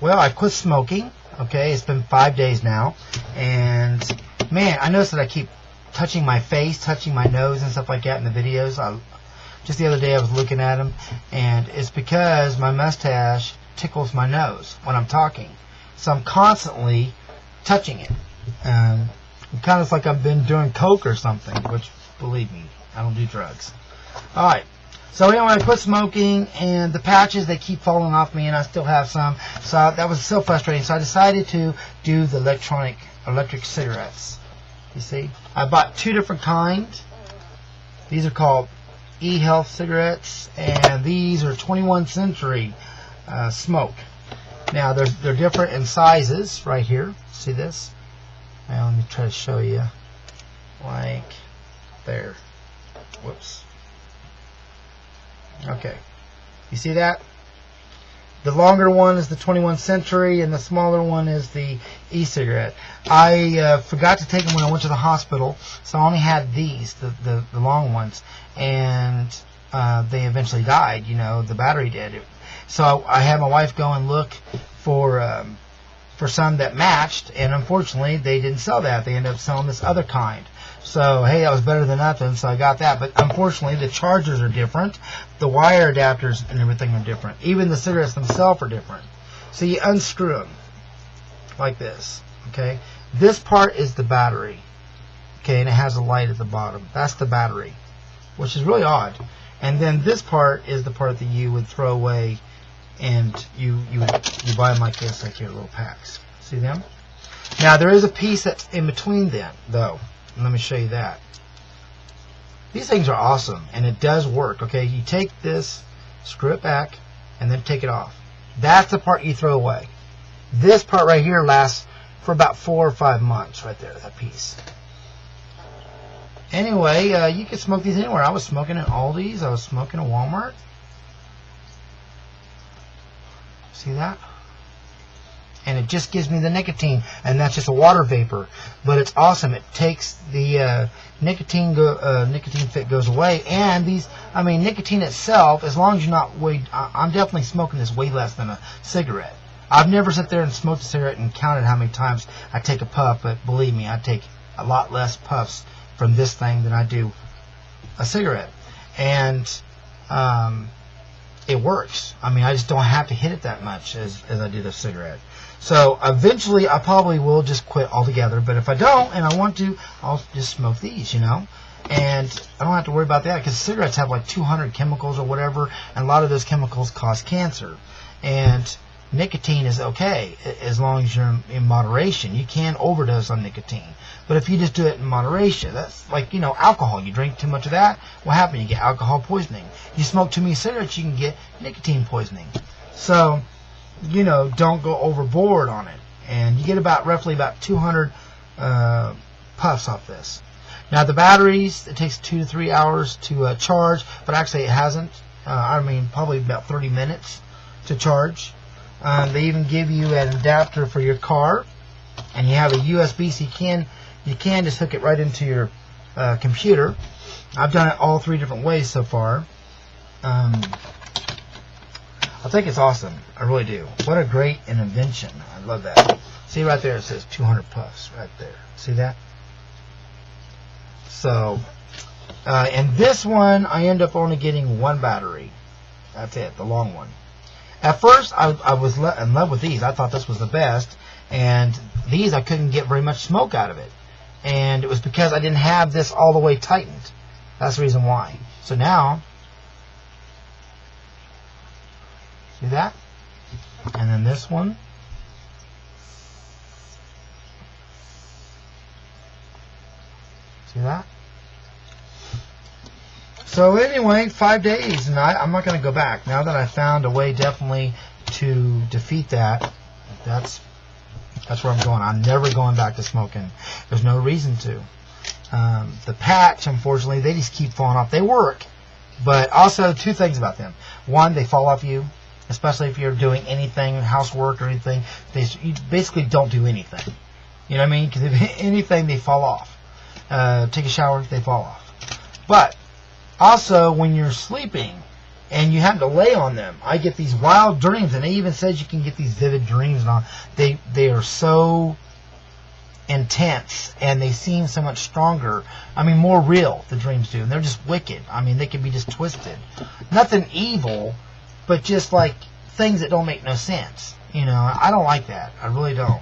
Well, I quit smoking. Okay, it's been 5 days now, and man, I noticed that I keep touching my face, touching my nose, and stuff like that in the videos. Just the other day I was looking at them, and it's because my mustache tickles my nose when I'm talking, so I'm constantly touching it. Kind of like I've been doing coke or something, which, believe me, I don't do drugs. All right. So anyway, I quit smoking, and the patches, they keep falling off me, and I still have some. So that was so frustrating. So I decided to do the electric cigarettes. You see? I bought 2 different kinds. These are called e-health cigarettes, and these are 21st Century smoke. Now, they're different in sizes right here. See this? Now, let me try to show you. Like there. Whoops. Okay, you see that? The longer one is the 21st Century, and the smaller one is the e-cigarette. I forgot to take them when I went to the hospital, so I only had these, the long ones, and they eventually died. You know, the battery did. So I had my wife go and look for some that matched, and unfortunately they didn't sell that. They ended up selling this other kind. So, hey, that was better than nothing, so I got that. But unfortunately, the chargers are different. The wire adapters and everything are different. Even the cigarettes themselves are different. So you unscrew them like this, okay? This part is the battery, okay, and it has a light at the bottom. That's the battery, which is really odd. And then this part is the part that you would throw away, and you buy them like this, like your little packs. See them? Now, there is a piece that's in between them, though. Let me show you that. These things are awesome, and it does work. Okay, you take this, screw it back, and then take it off. That's the part you throw away. This part right here lasts for about 4 or 5 months right there, that piece. Anyway, you can smoke these anywhere. I was smoking at Aldi's. I was smoking at Walmart. See that? And it just gives me the nicotine, and that's just a water vapor. But it's awesome. It takes the nicotine fit goes away, and nicotine itself, as long as you're not I'm definitely smoking this way less than a cigarette. I've never sat there and smoked a cigarette and counted how many times I take a puff, but believe me, I take a lot less puffs from this thing than I do a cigarette, and it works. I just don't have to hit it that much as I did a cigarette. So eventually I probably will just quit altogether, but if I don't and I want to, I'll just smoke these, you know, and I don't have to worry about that, because cigarettes have like 200 chemicals or whatever, and a lot of those chemicals cause cancer. And nicotine is okay as long as you're in moderation. You can overdose on nicotine, but if you just do it in moderation, that's like, you know, alcohol. You drink too much of that, what happens? You get alcohol poisoning. You smoke too many cigarettes, you can get nicotine poisoning. So, you know, don't go overboard on it. And you get roughly about 200 puffs off this. Now the batteries, it takes 2 to 3 hours to charge, but actually it hasn't. Probably about 30 minutes to charge. They even give you an adapter for your car, and you have a USB, so you can just hook it right into your computer. I've done it all 3 different ways so far. I think it's awesome. I really do. What a great invention. I love that. See right there, it says 200 puffs right there. See that? So, and this one, I end up only getting 1 battery. That's it, the long one. At first, I was in love with these. I thought this was the best. And these, I couldn't get very much smoke out of it. And it was because I didn't have this all the way tightened. That's the reason why. So now, see that? And then this one. See that? So anyway, 5 days, and I'm not going to go back. Now that I found a way definitely to defeat that, that's where I'm going. I'm never going back to smoking. There's no reason to. The patch, unfortunately, they just keep falling off. They work, but also 2 things about them. One, they fall off you, especially if you're doing anything, housework or anything. You basically don't do anything. You know what I mean? Because if anything, they fall off. Take a shower, they fall off. But also, when you're sleeping, and you have to lay on them. I get these wild dreams, and it even says you can get these vivid dreams, and all. They are so intense, and they seem so much stronger. I mean, more real, the dreams do, and they're just wicked. I mean, they can be just twisted. Nothing evil, but just like things that don't make no sense. I don't like that. I really don't.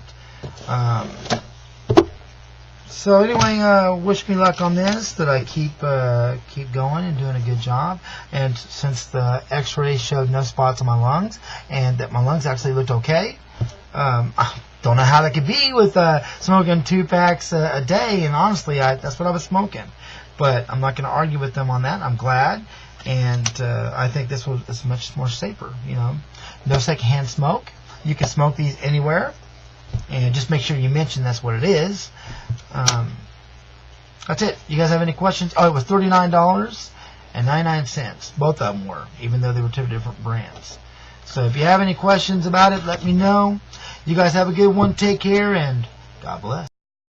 So anyway, wish me luck on this, that I keep going and doing a good job. And since the x-ray showed no spots on my lungs, and that my lungs actually looked okay, I don't know how that could be with smoking 2 packs a day. And honestly, that's what I was smoking. But I'm not going to argue with them on that. I'm glad. And I think this is much more safer. No secondhand smoke. You can smoke these anywhere. And just make sure you mention that's what it is. That's it. You guys have any questions? Oh, it was $39.99. Both of them were, even though they were 2 different brands. So if you have any questions about it, let me know. You guys have a good one. Take care, and God bless.